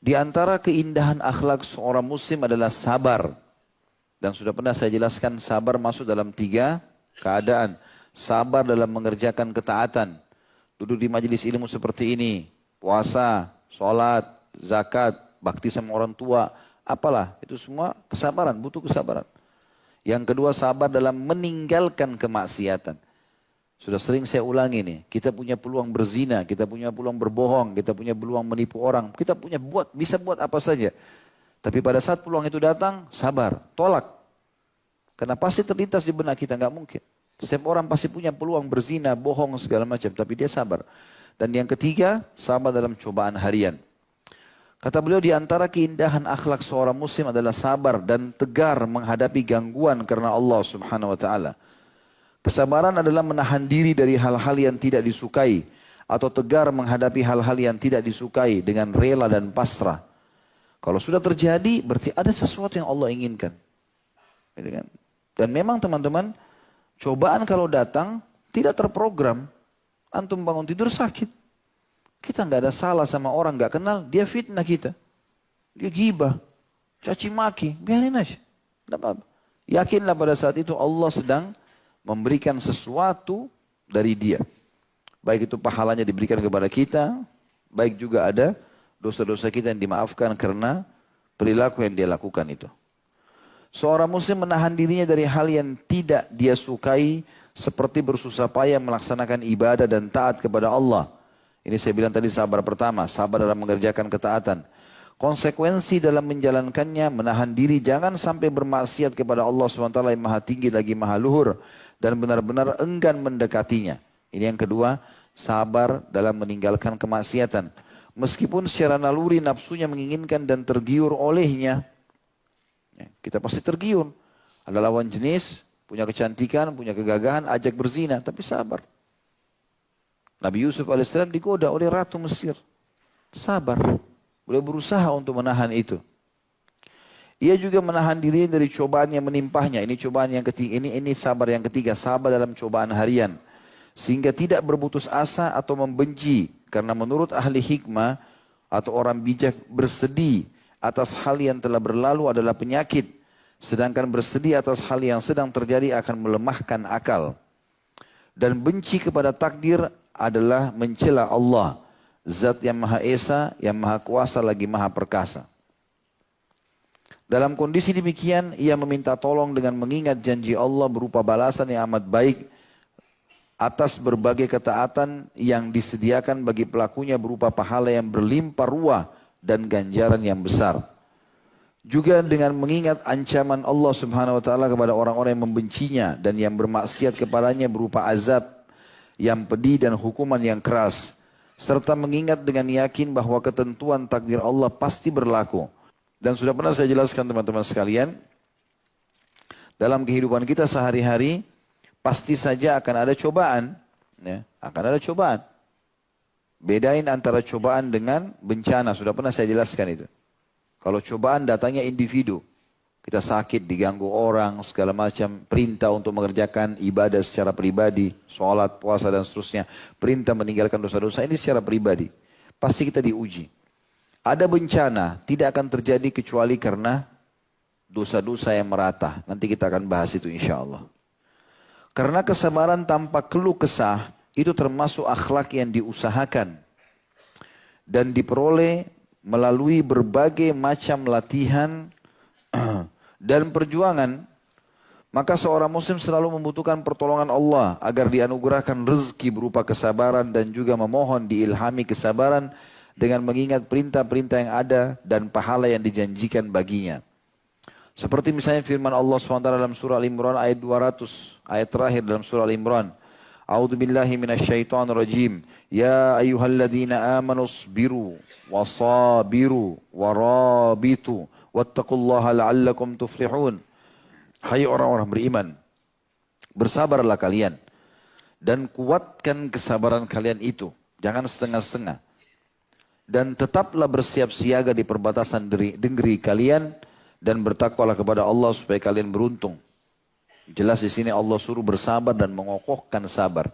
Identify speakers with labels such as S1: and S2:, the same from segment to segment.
S1: Di antara keindahan akhlak seorang muslim adalah sabar. Dan sudah pernah saya jelaskan sabar masuk dalam 3 keadaan. Sabar dalam mengerjakan ketaatan. Duduk di majelis ilmu seperti ini. Puasa, sholat, zakat, bakti sama orang tua. Apalah, itu semua kesabaran, butuh kesabaran. Yang kedua sabar dalam meninggalkan kemaksiatan. Sudah sering saya ulangi nih, kita punya peluang berzina, kita punya peluang berbohong, kita punya peluang menipu orang, kita punya bisa buat apa saja. Tapi pada saat peluang itu datang, sabar, tolak. Karena pasti terlintas di benak kita, nggak mungkin. Setiap orang pasti punya peluang berzina, bohong, segala macam, tapi dia sabar. Dan yang ketiga, sabar dalam cobaan harian. Kata beliau, di antara keindahan akhlak seorang muslim adalah sabar dan tegar menghadapi gangguan karena Allah Subhanahu wa taala. Kesabaran adalah menahan diri dari hal-hal yang tidak disukai atau tegar menghadapi hal-hal yang tidak disukai dengan rela dan pasrah. Kalau sudah terjadi berarti ada sesuatu yang Allah inginkan. Dan memang teman-teman, cobaan kalau datang tidak terprogram. Antum bangun tidur sakit. Kita nggak ada salah sama orang nggak kenal, dia fitnah kita. Dia gibah, caci maki, biarin aja. Tidak apa-apa. Yakinlah pada saat itu Allah sedang memberikan sesuatu dari dia. Baik itu pahalanya diberikan kepada kita, baik juga ada dosa-dosa kita yang dimaafkan karena perilaku yang dia lakukan itu. Seorang muslim menahan dirinya dari hal yang tidak dia sukai seperti bersusah payah melaksanakan ibadah dan taat kepada Allah. Ini saya bilang tadi sabar pertama, sabar dalam mengerjakan ketaatan. Konsekuensi dalam menjalankannya, menahan diri jangan sampai bermaksiat kepada Allah SWT yang maha tinggi lagi maha luhur. Dan benar-benar enggan mendekatinya. Ini yang kedua, sabar dalam meninggalkan kemaksiatan. Meskipun secara naluri nafsunya menginginkan dan tergiur olehnya. Kita pasti tergiur. Ada lawan jenis, punya kecantikan, punya kegagahan, ajak berzina, tapi sabar. Nabi Yusuf AS digoda oleh Ratu Mesir. Sabar. Beliau berusaha untuk menahan itu. Ia juga menahan diri dari cobaan yang menimpahnya. Ini cobaan yang ketiga. Ini sabar yang ketiga. Sabar dalam cobaan harian. Sehingga tidak berputus asa atau membenci. Karena menurut ahli hikmah atau orang bijak bersedih atas hal yang telah berlalu adalah penyakit. Sedangkan bersedih atas hal yang sedang terjadi akan melemahkan akal. Dan benci kepada takdir adalah mencela Allah. Zat yang Maha Esa, yang Maha Kuasa lagi Maha Perkasa. Dalam kondisi demikian, ia meminta tolong dengan mengingat janji Allah berupa balasan yang amat baik atas berbagai ketaatan yang disediakan bagi pelakunya berupa pahala yang berlimpah ruah dan ganjaran yang besar. Juga dengan mengingat ancaman Allah Subhanahu wa taala kepada orang-orang yang membencinya dan yang bermaksiat kepadanya berupa azab yang pedih dan hukuman yang keras. Serta mengingat dengan yakin bahwa ketentuan takdir Allah pasti berlaku. Dan sudah pernah saya jelaskan teman-teman sekalian, dalam kehidupan kita sehari-hari, pasti saja akan ada cobaan. Ya, akan ada cobaan. Bedain antara cobaan dengan bencana, sudah pernah saya jelaskan itu. Kalau cobaan datangnya individu, kita sakit, diganggu orang, segala macam, perintah untuk mengerjakan ibadah secara pribadi, sholat, puasa dan seterusnya, perintah meninggalkan dosa-dosa, ini secara pribadi. Pasti kita diuji. Ada bencana, tidak akan terjadi kecuali karena dosa-dosa yang merata. Nanti kita akan bahas itu insya Allah. Karena kesabaran tanpa keluh kesah, itu termasuk akhlak yang diusahakan. Dan diperoleh melalui berbagai macam latihan dan perjuangan. Maka seorang muslim selalu membutuhkan pertolongan Allah agar dianugerahkan rezeki berupa kesabaran dan juga memohon diilhami kesabaran dengan mengingat perintah-perintah yang ada dan pahala yang dijanjikan baginya. Seperti misalnya firman Allah SWT dalam surah Al-Imran ayat 200, ayat terakhir dalam surah Al-Imran. A'udzu billahi minasyaitonir rajim. Ya ayyuhalladzina amanu sabiru wasabiru warabitu wattaqullaha la'allakum tuflihun. Hai orang-orang beriman, bersabarlah kalian dan kuatkan kesabaran kalian itu. Jangan setengah-setengah. Dan tetaplah bersiap siaga di perbatasan negeri kalian dan bertakwalah kepada Allah supaya kalian beruntung. Jelas di sini Allah suruh bersabar dan mengokohkan sabar.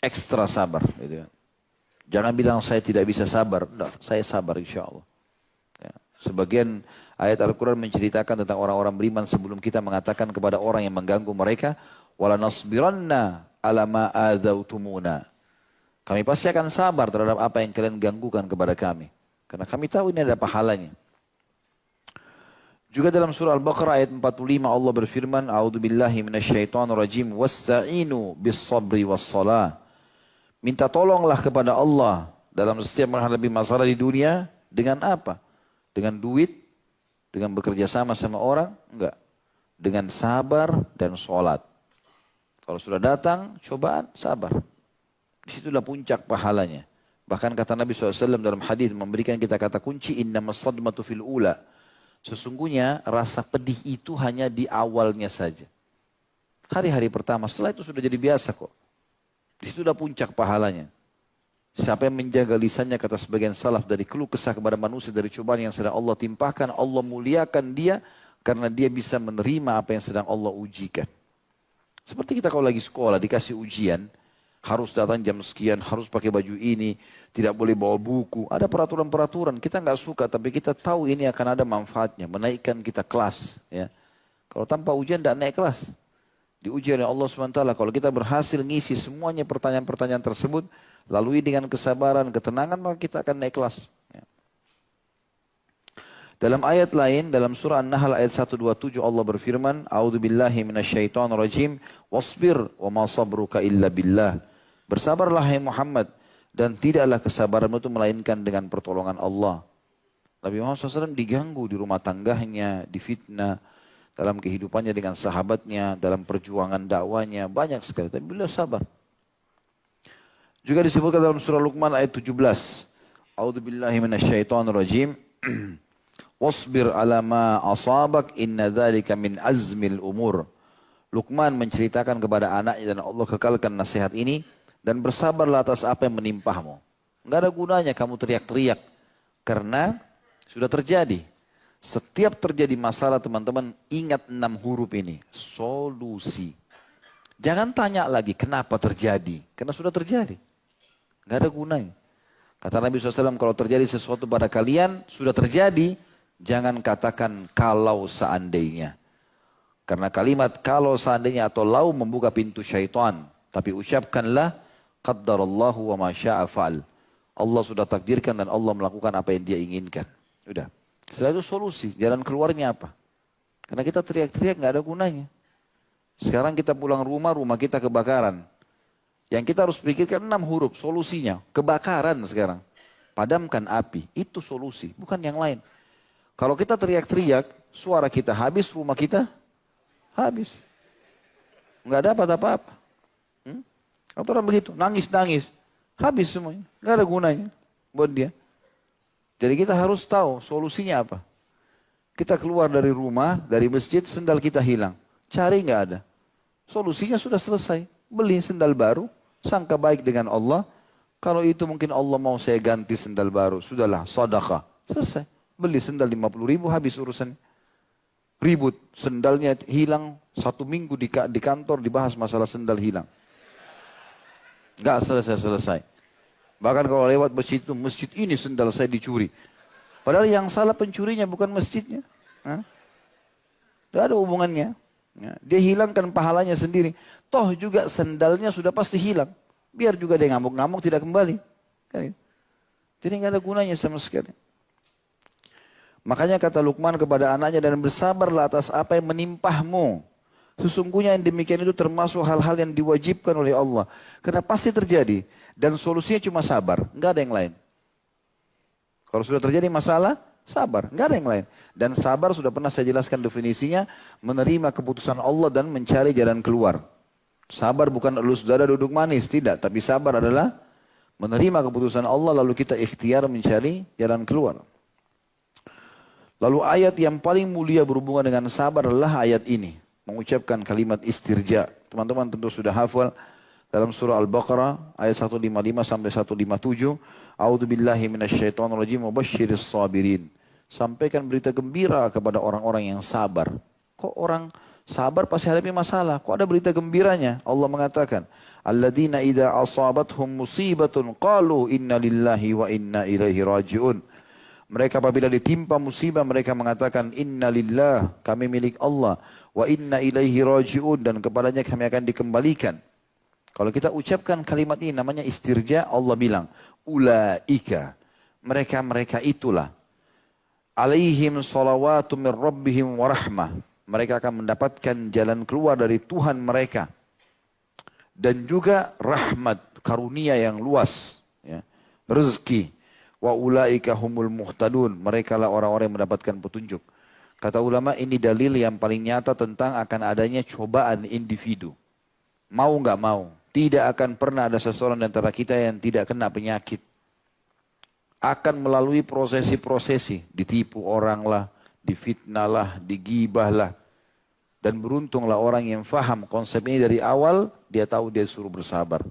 S1: Ekstra sabar. Gitu. Jangan bilang saya tidak bisa sabar. Enggak, saya sabar insya Allah. Sebagian ayat Al-Quran menceritakan tentang orang-orang beriman sebelum kita mengatakan kepada orang yang mengganggu mereka, wala nasbiranna ala ma adzautumuna. Kami pasti akan sabar terhadap apa yang kalian ganggukan kepada kami. Karena kami tahu ini ada pahalanya. Juga dalam surah Al-Baqarah ayat 45 Allah berfirman, A'udzubillahi minasyaitonirrajim, wasta'inu bis-sabri was-shalah. Minta tolonglah kepada Allah dalam setiap menghadapi masalah di dunia dengan apa? Dengan duit, dengan bekerja sama orang? Enggak. Dengan sabar dan sholat. Kalau sudah datang cobaan, sabar. Disitulah puncak pahalanya. Bahkan kata Nabi SAW dalam hadis memberikan kita kata kunci, innamas sadmatu fil ula. Sesungguhnya rasa pedih itu hanya di awalnya saja. Hari-hari pertama, setelah itu sudah jadi biasa kok. Disitulah puncak pahalanya. Siapa yang menjaga lisannya, kata sebagian salaf, dari keluh kesah kepada manusia, dari cobaan yang sedang Allah timpahkan, Allah muliakan dia karena dia bisa menerima apa yang sedang Allah ujikan. Seperti kita kalau lagi sekolah, dikasih ujian, harus datang jam sekian, harus pakai baju ini, tidak boleh bawa buku. Ada peraturan-peraturan, kita nggak suka, tapi kita tahu ini akan ada manfaatnya, menaikkan kita kelas. Ya. Kalau tanpa ujian tidak naik kelas. Diuji oleh Allah SWT, kalau kita berhasil ngisi semuanya pertanyaan-pertanyaan tersebut, lalui dengan kesabaran, ketenangan, maka kita akan naik kelas. Ya. Dalam ayat lain, dalam surah An-Nahl ayat 127 Allah berfirman, A'udzubillahi minasyaitonirrajim, wasbir wa ma sabruka illa billah. Bersabarlah hai Muhammad, dan tidaklah kesabaranmu itu melainkan dengan pertolongan Allah. Nabi Muhammad SAW diganggu di rumah tangganya, difitnah, dalam kehidupannya dengan sahabatnya, dalam perjuangan dakwanya, banyak sekali. Tapi beliau sabar. Juga disebutkan dalam surah Luqman ayat 17. A'udzubillahi minasyaitonirrajim. Wasbir ala ma asabak inna dzalika min azmil umur. Luqman menceritakan kepada anaknya dan Allah kekalkan nasihat ini. Dan bersabarlah atas apa yang menimpahmu. Enggak ada gunanya kamu teriak-teriak. Karena sudah terjadi. Setiap terjadi masalah teman-teman, ingat 6 huruf ini. Solusi. Jangan tanya lagi kenapa terjadi. Karena sudah terjadi. Enggak ada gunanya. Kata Nabi SAW, kalau terjadi sesuatu pada kalian, sudah terjadi. Jangan katakan kalau seandainya. Karena kalimat kalau seandainya atau lau membuka pintu syaitan. Tapi ucapkanlah, qaddarallahu wa ma syaa fa'al. Allah sudah takdirkan dan Allah melakukan apa yang dia inginkan. Udah. Setelah itu solusi, jalan keluarnya apa? Karena kita teriak-teriak nggak ada gunanya. Sekarang kita pulang rumah, rumah kita kebakaran. Yang kita harus pikirkan 6 huruf, solusinya. Kebakaran sekarang. Padamkan api, itu solusi, bukan yang lain. Kalau kita teriak-teriak, suara kita habis, rumah kita habis. Nggak dapat apa-apa. Atau orang begitu, nangis-nangis. Habis semuanya. Nggak ada gunanya buat dia. Jadi kita harus tahu solusinya apa. Kita keluar dari rumah, dari masjid, sendal kita hilang. Cari nggak ada. Solusinya sudah selesai. Beli sendal baru, sangka baik dengan Allah. Kalau itu mungkin Allah mau saya ganti sendal baru. Sudahlah, sedekah. Selesai. Beli sendal 50.000, habis urusan. Ribut, sendalnya hilang 1 minggu di kantor dibahas masalah sendal hilang. Enggak selesai-selesai. Bahkan kalau lewat masjid itu, masjid ini sendal saya dicuri. Padahal yang salah pencurinya bukan masjidnya. Tidak ada hubungannya. Dia hilangkan pahalanya sendiri. Toh juga sendalnya sudah pasti hilang. Biar juga dia ngamuk-ngamuk tidak kembali. Jadi nggak ada gunanya sama sekali. Makanya kata Luqman kepada anaknya, dan bersabarlah atas apa yang menimpahmu. Sesungguhnya yang demikian itu termasuk hal-hal yang diwajibkan oleh Allah. Karena pasti terjadi. Dan solusinya cuma sabar. Nggak ada yang lain. Kalau sudah terjadi masalah, sabar. Nggak ada yang lain. Dan sabar sudah pernah saya jelaskan definisinya. Menerima keputusan Allah dan mencari jalan keluar. Sabar bukan elus dada duduk manis. Tidak. Tapi sabar adalah menerima keputusan Allah lalu kita ikhtiar mencari jalan keluar. Lalu ayat yang paling mulia berhubungan dengan sabar adalah ayat ini. Mengucapkan kalimat istirja. Teman-teman tentu sudah hafal dalam surah Al-Baqarah ayat 155 sampai 157. A'udzubillahi minasyaitonirrajim wa basyiris sabirin. Sampaikan berita gembira kepada orang-orang yang sabar. Kok orang sabar pasti hadapi masalah? Kok ada berita gembiranya? Allah mengatakan, alladzina idza asabathum musibatun qalu inna lillahi wa inna ilaihi raji'un. Mereka apabila ditimpa musibah mereka mengatakan inna lillah, kami milik Allah, wa inna ilaihi raji'un, dan kepadanya kami akan dikembalikan. Kalau kita ucapkan kalimat ini namanya istirja, Allah bilang ulaika, mereka itulah, alaihim salawatu min rabbihim wa rahmah, mereka akan mendapatkan jalan keluar dari Tuhan mereka dan juga rahmat, karunia yang luas, ya, rezeki. Wa ulaika humul muhtadun, mereka lah orang-orang yang mendapatkan petunjuk. Kata ulama, ini dalil yang paling nyata tentang akan adanya cobaan individu. Mau nggak mau, tidak akan pernah ada seseorang di antara kita yang tidak kena penyakit. Akan melalui prosesi-prosesi, ditipu orang lah, difitnah lah, digibah lah. Dan beruntunglah orang yang faham konsep ini dari awal, dia tahu dia suruh bersabar.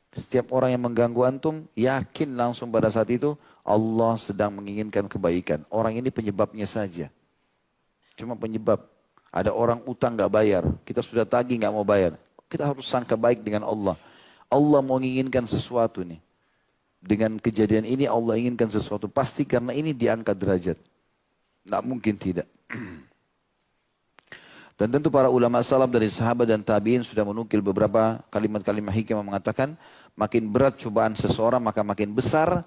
S1: Setiap orang yang mengganggu antum, yakin langsung pada saat itu Allah sedang menginginkan kebaikan. Orang ini penyebabnya saja. Cuma penyebab. Ada orang utang gak bayar, kita sudah tagih gak mau bayar. Kita harus sangka baik dengan Allah. Allah mau menginginkan sesuatu nih. Dengan kejadian ini Allah inginkan sesuatu. Pasti karena ini diangkat derajat. Nggak mungkin tidak. Dan tentu para ulama salaf dari sahabat dan tabi'in sudah menukil beberapa kalimat-kalimat hikmah mengatakan, makin berat cobaan seseorang maka makin besar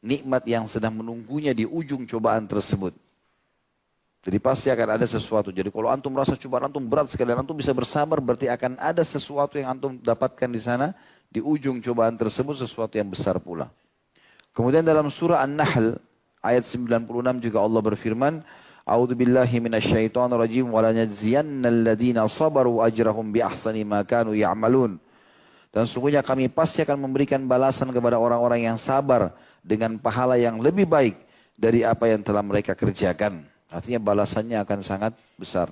S1: nikmat yang sedang menunggunya di ujung cobaan tersebut. Jadi pasti akan ada sesuatu. Jadi kalau antum merasa cobaan antum berat sekali, antum bisa bersabar, berarti akan ada sesuatu yang antum dapatkan di sana, di ujung cobaan tersebut sesuatu yang besar pula. Kemudian dalam surah An-Nahl ayat 96 juga Allah berfirman, A'udzu billahi minasyaitonir rajim wa lanajziyannal ladzina sabaru ajrahum bi ahsani ma kanu ya'malun. Dan sungguhnya kami pasti akan memberikan balasan kepada orang-orang yang sabar dengan pahala yang lebih baik dari apa yang telah mereka kerjakan. Artinya balasannya akan sangat besar.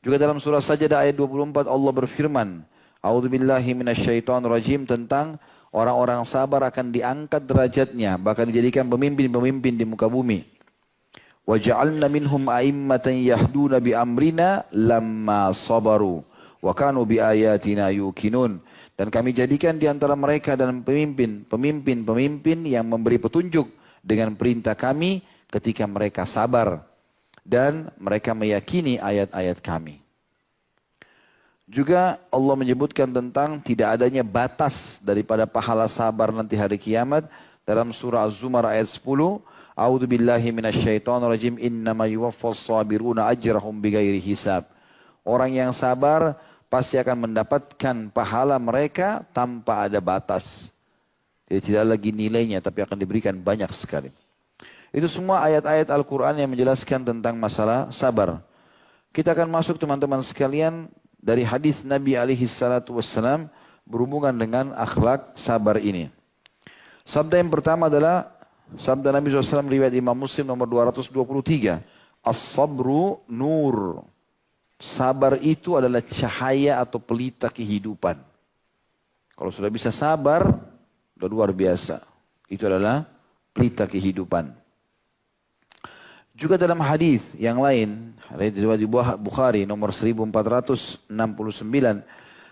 S1: Juga dalam surah Sajdah ayat 24 Allah berfirman, A'udzu billahi minasyaitonir rajim, tentang orang-orang sabar akan diangkat derajatnya, bahkan dijadikan pemimpin-pemimpin di muka bumi. وَجَعَلْنَا مِنْهُمْ أَئِمَّةً يَهْدُونَ بِأَمْرِنَا لَمَّا صَبَرُوا وَكَانُوا بِآيَاتِنَا يُوقِنُونَ. Dan kami jadikan di antara mereka dan pemimpin yang memberi petunjuk dengan perintah kami ketika mereka sabar dan mereka meyakini ayat-ayat kami. Juga Allah menyebutkan tentang tidak adanya batas daripada pahala sabar nanti hari kiamat dalam surah Az-Zumar ayat 10. A'udzu billahi minasyaitonir rajim, innama yuwaffas sabiruna ajrahum bighairi hisab. Orang yang sabar pasti akan mendapatkan pahala mereka tanpa ada batas. Jadi tidak lagi nilainya tapi akan diberikan banyak sekali. Itu semua ayat-ayat Al-Quran yang menjelaskan tentang masalah sabar. Kita akan masuk teman-teman sekalian dari hadis Nabi SAW berhubungan dengan akhlak sabar ini. Sabda yang pertama adalah sabda Nabi SAW riwayat Imam Muslim nomor 223. As-sabru nur. Sabar itu adalah cahaya atau pelita kehidupan. Kalau sudah bisa sabar, sudah luar biasa. Itu adalah pelita kehidupan. Juga dalam hadis yang lain, riwayat Bukhari nomor 1469,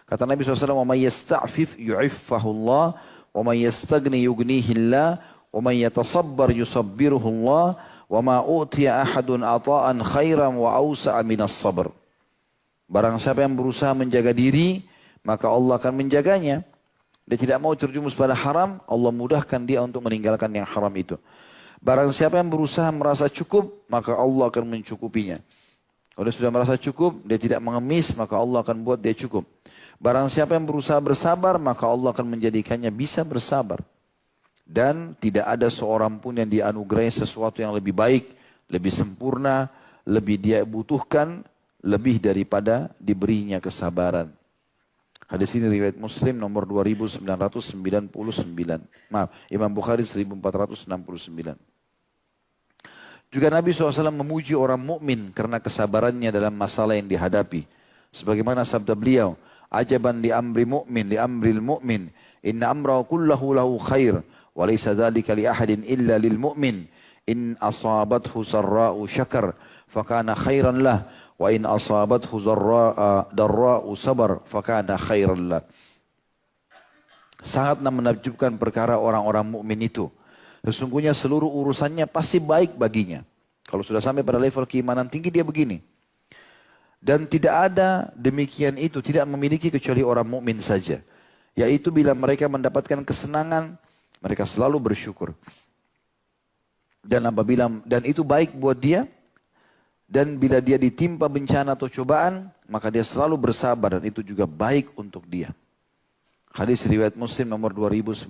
S1: kata Nabi SAW, "Wa may yasta'fif yu'iffahu Allah, wa may yastaghni yughnihi Allah, wa may yatasabbar yusabbiruhu Allah, wa ma utiya ahadun ata'an khairan wa awsa'a minas sabr." Barang siapa yang berusaha menjaga diri, maka Allah akan menjaganya. Dia tidak mau terjumus pada haram, Allah mudahkan dia untuk meninggalkan yang haram itu. Barang siapa yang berusaha merasa cukup, maka Allah akan mencukupinya. Kalau dia sudah merasa cukup, dia tidak mengemis, maka Allah akan buat dia cukup. Barang siapa yang berusaha bersabar, maka Allah akan menjadikannya bisa bersabar. Dan tidak ada seorang pun yang dianugerahi sesuatu yang lebih baik, lebih sempurna, lebih dia butuhkan, lebih daripada diberinya kesabaran. Hadis ini riwayat Muslim nomor 2999. Maaf, Imam Bukhari 1469. Juga Nabi SAW memuji orang mukmin karena kesabarannya dalam masalah yang dihadapi. Sebagaimana sabda beliau, "Ajaban li amri mu'min, li amril mu'min, inna amrahu kullahu lahu khair, wa laysa dzalika li ahadin illa lil mu'min. In asabathu sarra'u syakar, fakana khairan lah. Wa in asabathu darra'u sabar fakana khairan lah." Sangatlah menakjubkan perkara orang-orang mukmin itu. Sesungguhnya seluruh urusannya pasti baik baginya. Kalau sudah sampai pada level keimanan tinggi dia begini. Dan tidak ada demikian itu, tidak memiliki kecuali orang mukmin saja. Yaitu bila mereka mendapatkan kesenangan, mereka selalu bersyukur. Dan itu baik buat dia. Dan bila dia ditimpa bencana atau cobaan, maka dia selalu bersabar dan itu juga baik untuk dia. Hadis riwayat Muslim nomor 2999.